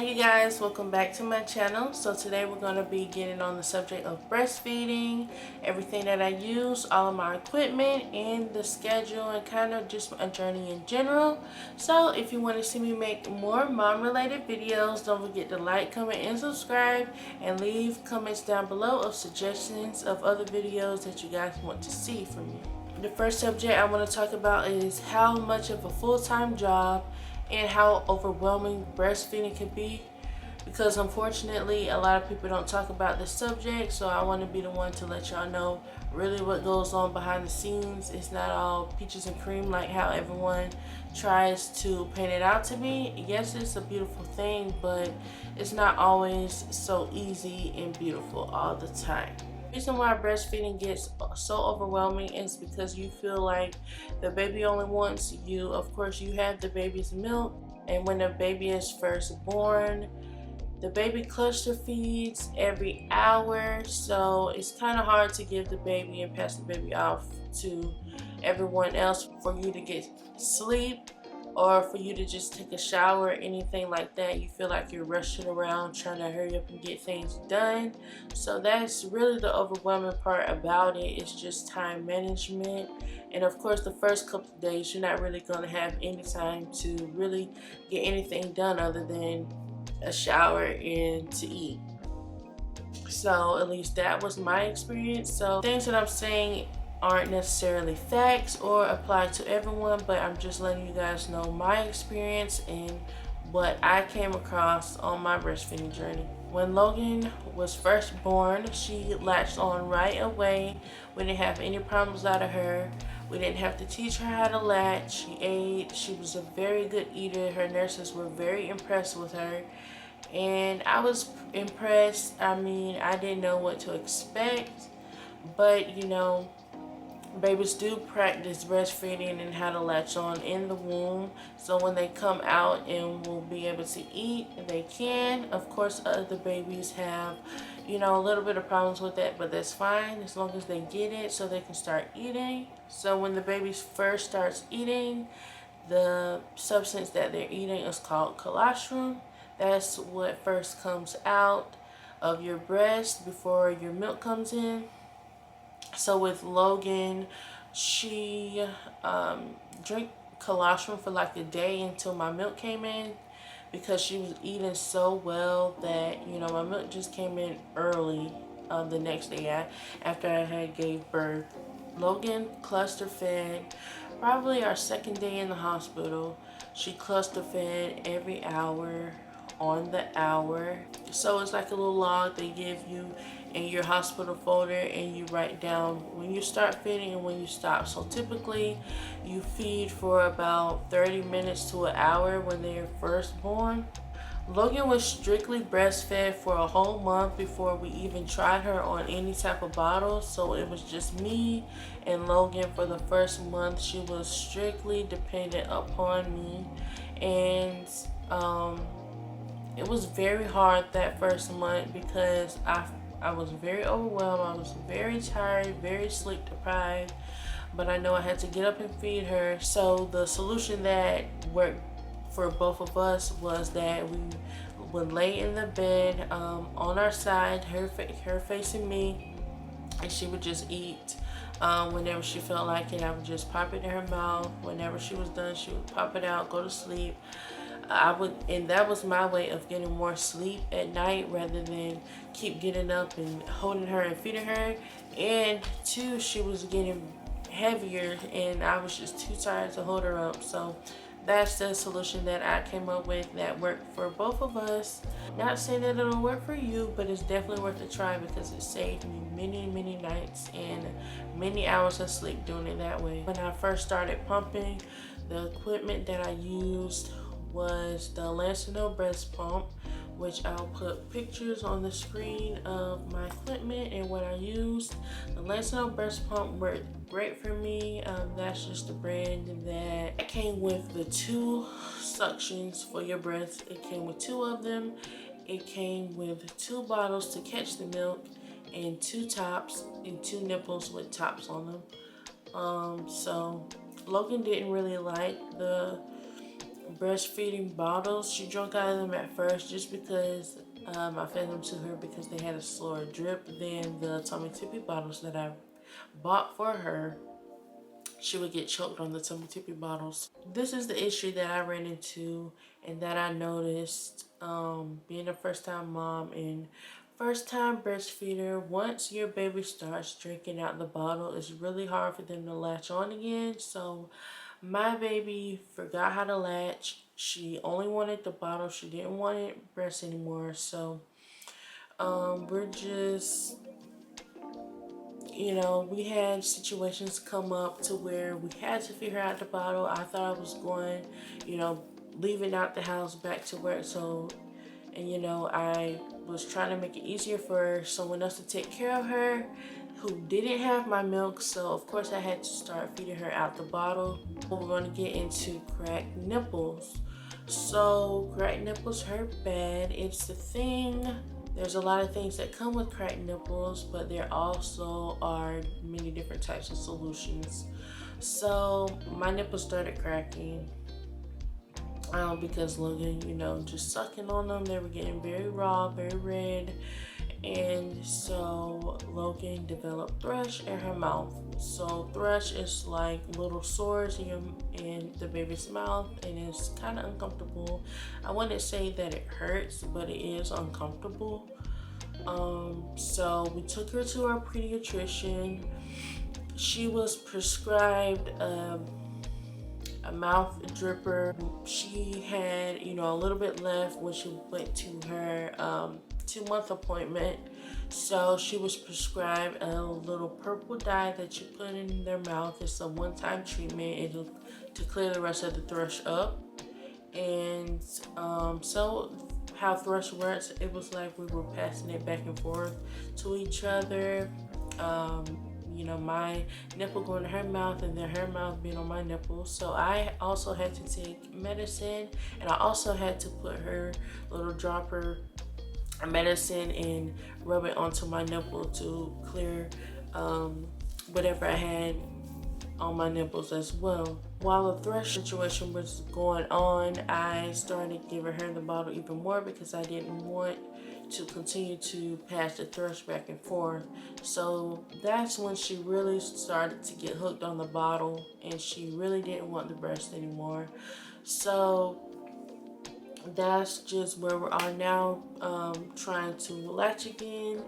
Hi you guys, welcome back to my channel. So today we're going to be getting on the subject of breastfeeding, everything that I use, all of my equipment, and the schedule, and kind of just a journey in general. So if you want to see me make more mom related videos, don't forget to like, comment, and subscribe, and leave comments down below of suggestions of other videos that you guys want to see from me. The first subject I want to talk about is how much of a full-time job and how overwhelming breastfeeding can be, because unfortunately a lot of people don't talk about this subject. So I want to be the one to let y'all know really what goes on behind the scenes. It's not all peaches and cream like how everyone tries to paint it out to be. Yes, it's a beautiful thing, but it's not always so easy and beautiful all the time. The reason why breastfeeding gets so overwhelming is because you feel like the baby only wants you. Of course, you have the baby's milk, and when the baby is first born, the baby cluster feeds every hour, so it's kind of hard to give the baby and pass the baby off to everyone else for you to get sleep, or for you to just take a shower or anything like that. You feel like you're rushing around trying to hurry up and get things done. So that's really the overwhelming part about it. It's just time management. And of course, the first couple of days you're not really going to have any time to really get anything done other than a shower and to eat. So at least that was my experience. So things that I'm saying aren't necessarily facts or apply to everyone, but I'm just letting you guys know my experience and what I came across on my breastfeeding journey. When Logan was first born, she latched on right away. We didn't have any problems out of her. We didn't have to teach her how to latch. She ate. She was a very good eater. Her nurses were very impressed with her, and I was impressed. I mean, I didn't know what to expect, but you know, babies do practice breastfeeding and how to latch on in the womb, so when they come out and will be able to eat, they can. Of course, other babies have, you know, a little bit of problems with that, but that's fine as long as they get it so they can start eating. So when the baby first starts eating, the substance that they're eating is called colostrum. That's what first comes out of your breast before your milk comes in. So with Logan, she drank colostrum for like a day until my milk came in, because she was eating so well that, you know, my milk just came in early the next day after I had gave birth. Logan cluster fed probably our second day in the hospital. She cluster fed every hour on the hour. So it's like a little log they give you in your hospital folder, and you write down when you start feeding and when you stop. So typically you feed for about 30 minutes to an hour when they're first born. Logan was strictly breastfed for a whole month before we even tried her on any type of bottle. So it was just me and Logan for the first month. She was strictly dependent upon me, and it was very hard that first month because I was very overwhelmed. I was very tired, very sleep deprived, but I know I had to get up and feed her. So the solution that worked for both of us was that we would lay in the bed on our side, her facing me, and she would just eat. Whenever she felt like it, I would just pop it in her mouth. Whenever she was done, she would pop it out, go to sleep. And that was my way of getting more sleep at night rather than keep getting up and holding her and feeding her. And two, she was getting heavier and I was just too tired to hold her up. So that's the solution that I came up with that worked for both of us. Not saying that it'll work for you, but it's definitely worth a try because it saved me many nights and many hours of sleep doing it that way. When I first started pumping, the equipment that I used was the Lancino breast pump, which I'll put pictures on the screen of my equipment and what I used. The Lancino breast pump worked great for me. That's just the brand that came with the 2 suctions for your breast. It came with 2 of them. It came with 2 bottles to catch the milk, and 2 tops and 2 nipples with tops on them. So Logan didn't really like the breastfeeding bottles. She drank out of them at first just because I fed them to her because they had a slower drip than the tummy tippy bottles that I bought for her. She would get choked on the tummy tippy bottles. This is the issue that I ran into and that I noticed being a first time mom and first time breastfeeder. Once your baby starts drinking out the bottle, it's really hard for them to latch on again. So my baby forgot how to latch. She only wanted the bottle. She didn't want it breast anymore. So we're just, you know, we had situations come up to where we had to figure out the bottle. I thought I was going, you know, leaving out the house back to work. So, and you know, I was trying to make it easier for someone else to take care of her who didn't have my milk. So of course I had to start feeding her out the bottle. We're going to get into cracked nipples. So cracked nipples hurt bad. It's the thing. There's a lot of things that come with cracked nipples, but there also are many different types of solutions. So my nipples started cracking because Logan, you know, just sucking on them, they were getting very raw, very red. And so Logan developed thrush in her mouth. So thrush is like little sores in the baby's mouth, and it's kind of uncomfortable. I wouldn't say that it hurts, but it is uncomfortable. So we took her to our pediatrician. She was prescribed a mouth dripper. She had, you know, a little bit left when she went to her 2-month appointment. So she was prescribed a little purple dye that you put in their mouth. It's a one-time treatment. It'll to clear the rest of the thrush up. And so how thrush works, it was like we were passing it back and forth to each other. You know, my nipple going to her mouth and then her mouth being on my nipple. So I also had to take medicine, and I also had to put her little dropper medicine and rub it onto my nipple to clear whatever I had on my nipples as well. While the thrush situation was going on, I started giving her the bottle even more because I didn't want to continue to pass the thrush back and forth. So that's when she really started to get hooked on the bottle, and she really didn't want the breast anymore. So that's just where we are now, trying to latch again,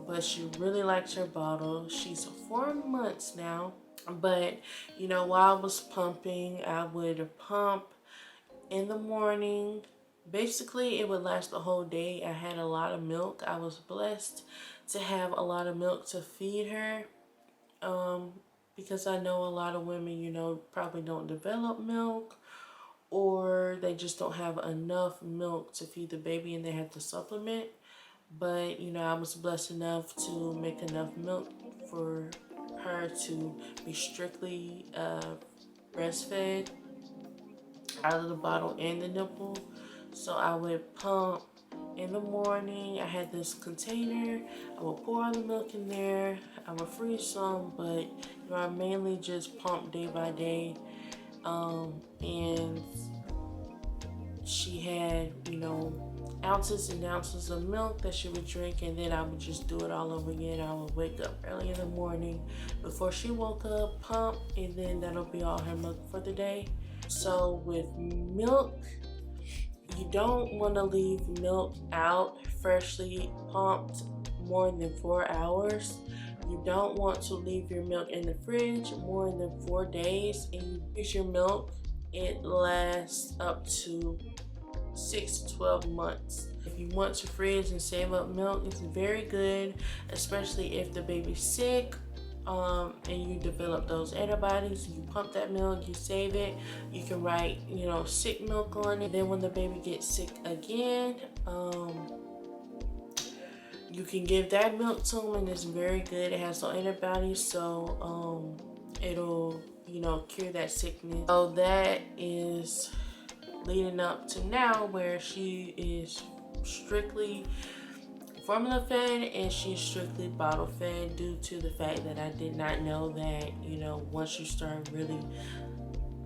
but she really likes her bottle. She's 4 months now, but you know, while I was pumping, I would pump in the morning. Basically, it would last the whole day. I had a lot of milk. I was blessed to have a lot of milk to feed her, because I know a lot of women, you know, probably don't develop milk, or they just don't have enough milk to feed the baby and they have to supplement. But you know, I was blessed enough to make enough milk for her to be strictly breastfed out of the bottle and the nipple. So I would pump in the morning. I had this container. I would pour all the milk in there. I would freeze some, but you know, I mainly just pump day by day. And she had, you know, ounces and ounces of milk that she would drink, and then I would just do it all over again. I would wake up early in the morning before she woke up, pump, and then that'll be all her milk for the day. So with milk, you don't want to leave milk out freshly pumped more than 4 hours. You don't want to leave your milk in the fridge more than 4 days. And you use your milk, it lasts up to 6 to 12 months. If you want to freeze and save up milk, it's very good, especially if the baby's sick, and you develop those antibodies. You pump that milk, you save it. You can write, you know, sick milk on it. Then when the baby gets sick again, you can give that milk to them, and it's very good. It has no antibodies, so it'll, you know, cure that sickness. So that is leading up to now, where she is strictly formula fed and she's strictly bottle fed, due to the fact that I did not know that, you know, once you start really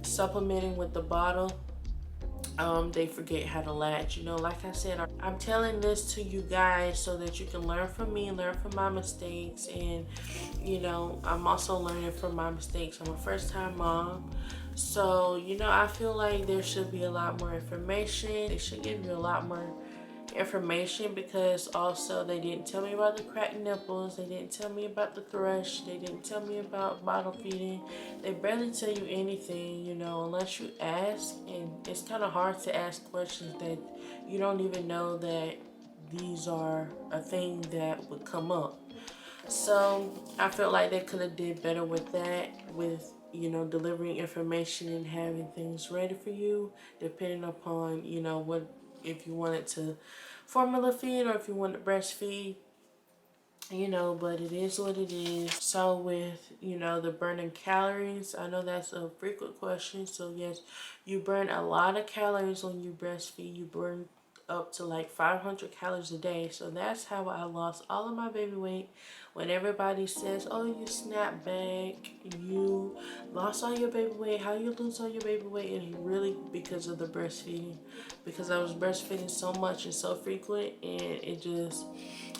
supplementing with the bottle, They forget how to latch. Like I said, I'm telling this to you guys so that you can learn from me, learn from my mistakes, and I'm also learning from my mistakes. I'm a first-time mom, so I feel like there should be a lot more information. They should give you a lot more information, because also they didn't tell me about the cracked nipples, they didn't tell me about the thrush, they didn't tell me about bottle feeding. They barely tell you anything, unless you ask, and it's kind of hard to ask questions that you don't even know that these are a thing that would come up. So I felt like they could have did better with that, with delivering information and having things ready for you, depending upon what, if you wanted to formula feed or if you want to breastfeed. But it is what it is. So with the burning calories, I know that's a frequent question. So yes, you burn a lot of calories when you breastfeed. You burn up to like 500 calories a day. So that's how I lost all of my baby weight. When everybody says, oh, you snap back, you lost all your baby weight, how you lose all your baby weight, and really because of the breastfeeding, because I was breastfeeding so much and so frequent, and it just,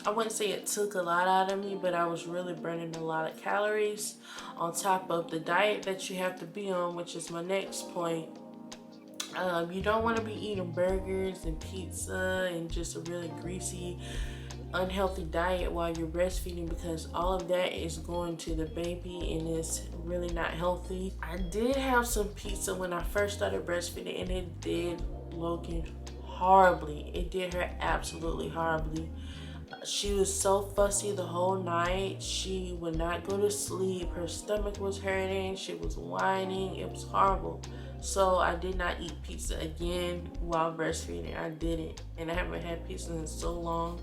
I wouldn't say it took a lot out of me, but I was really burning a lot of calories on top of the diet that you have to be on, which is my next point. You don't want to be eating burgers and pizza and just a really greasy, unhealthy diet while you're breastfeeding, because all of that is going to the baby and it's really not healthy. I did have some pizza when I first started breastfeeding, and it did Logan horribly. It did her absolutely horribly. She was so fussy the whole night. She would not go to sleep. Her stomach was hurting. She was whining. It was horrible. So I did not eat pizza again while breastfeeding. I didn't. And I haven't had pizza in so long.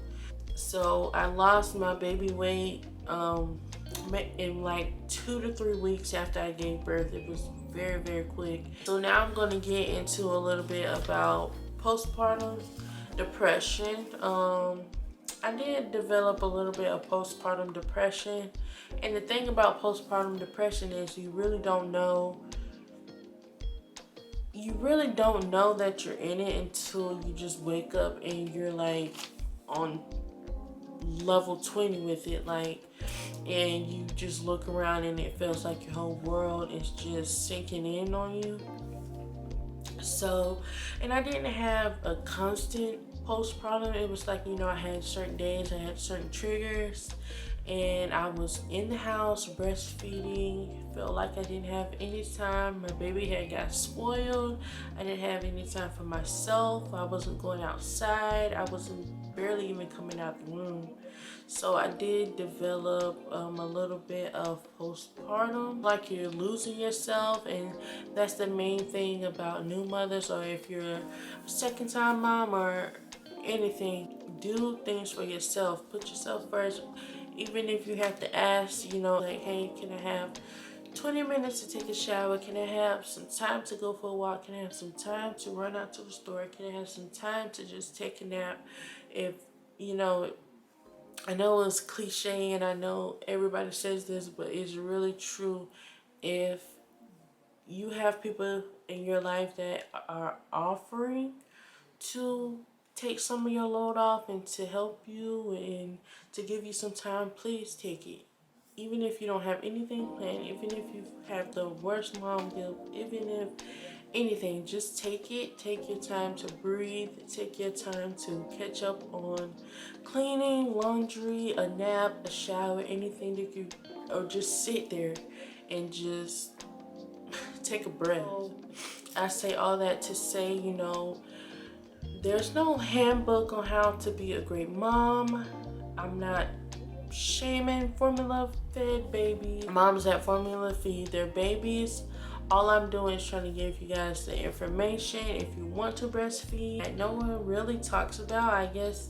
So I lost my baby weight in like 2 to 3 weeks after I gave birth. It was very, very quick. So now I'm going to get into a little bit about postpartum depression. I did develop a little bit of postpartum depression. And the thing about postpartum depression is you really don't know that you're in it until you just wake up and you're like on level 20 with it, like, and you just look around and it feels like your whole world is just sinking in on you. So, and I didn't have a constant postpartum. It was like, I had certain days, I had certain triggers, and I was in the house breastfeeding. Felt like I didn't have any time. My baby had got spoiled. I didn't have any time for myself. I wasn't going outside. I wasn't barely even coming out the room. So I did develop a little bit of postpartum, like you're losing yourself. And that's the main thing about new mothers, or if you're a second time mom or anything, do things for yourself. Put yourself first. Even if you have to ask, like, hey, can I have 20 minutes to take a shower? Can I have some time to go for a walk? Can I have some time to run out to the store? Can I have some time to just take a nap? If, I know it's cliche and I know everybody says this, but it's really true. If you have people in your life that are offering to take some of your load off and to help you and to give you some time, please take it. Even if you don't have anything planned, even if you have the worst mom guilt, even if anything, just take it. Take your time to breathe. Take your time to catch up on cleaning, laundry, a nap, a shower, anything that you, or just sit there and just take a breath. I say all that to say, there's no handbook on how to be a great mom. I'm not shaming formula fed babies. Moms that formula feed their babies. All I'm doing is trying to give you guys the information. If you want to breastfeed, that no one really talks about, I guess,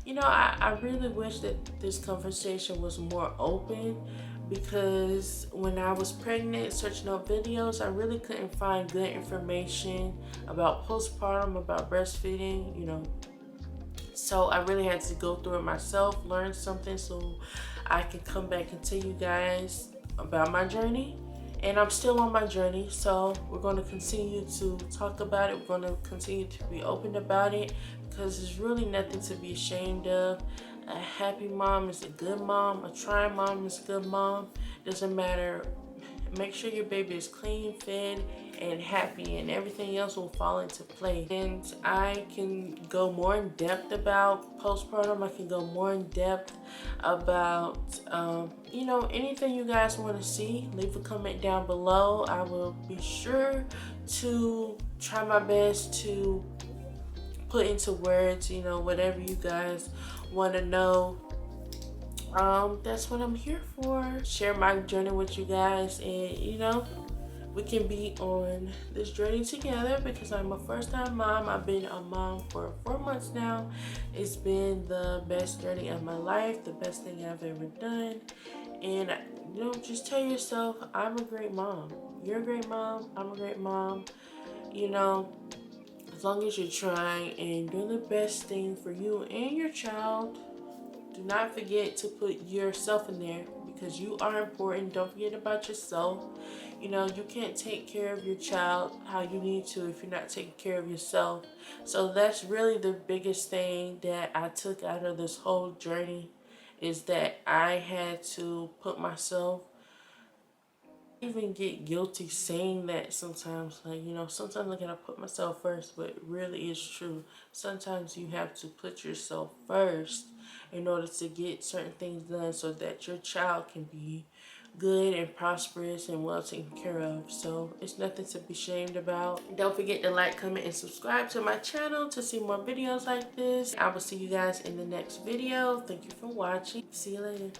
I really wish that this conversation was more open, because when I was pregnant, searching up videos, I really couldn't find good information about postpartum, about breastfeeding, So I really had to go through it myself, learn something so I could come back and tell you guys about my journey And I'm still on my journey, so we're going to continue to talk about it. We're going to continue to be open about it, because there's really nothing to be ashamed of. A happy mom is a good mom. A trying mom is a good mom. Doesn't matter. Make sure your baby is clean, fed, and happy, and everything else will fall into place. And I can go more in depth about postpartum. I can go more in depth about, anything you guys want to see. Leave a comment down below. I will be sure to try my best to put into words, whatever you guys want to know. That's what I'm here for. Share my journey with you guys, and we can be on this journey together, because I'm a first-time mom. I've been a mom for 4 months now. It's been the best journey of my life, the best thing I've ever done. And just tell yourself, I'm a great mom. You're a great mom. I'm a great mom. As long as you're trying and doing the best thing for you and your child. Do not forget to put yourself in there, because you are important. Don't forget about yourself. You can't take care of your child how you need to if you're not taking care of yourself. So that's really the biggest thing that I took out of this whole journey, is that I had to put myself, even get guilty saying that sometimes. Sometimes I gotta put myself first, but it really is true. Sometimes you have to put yourself first in order to get certain things done, so that your child can be good and prosperous and well taken care of. So it's nothing to be ashamed about. Don't forget to like, comment, and subscribe to my channel to see more videos like this. I will see you guys in the next video. Thank you for watching. See you later.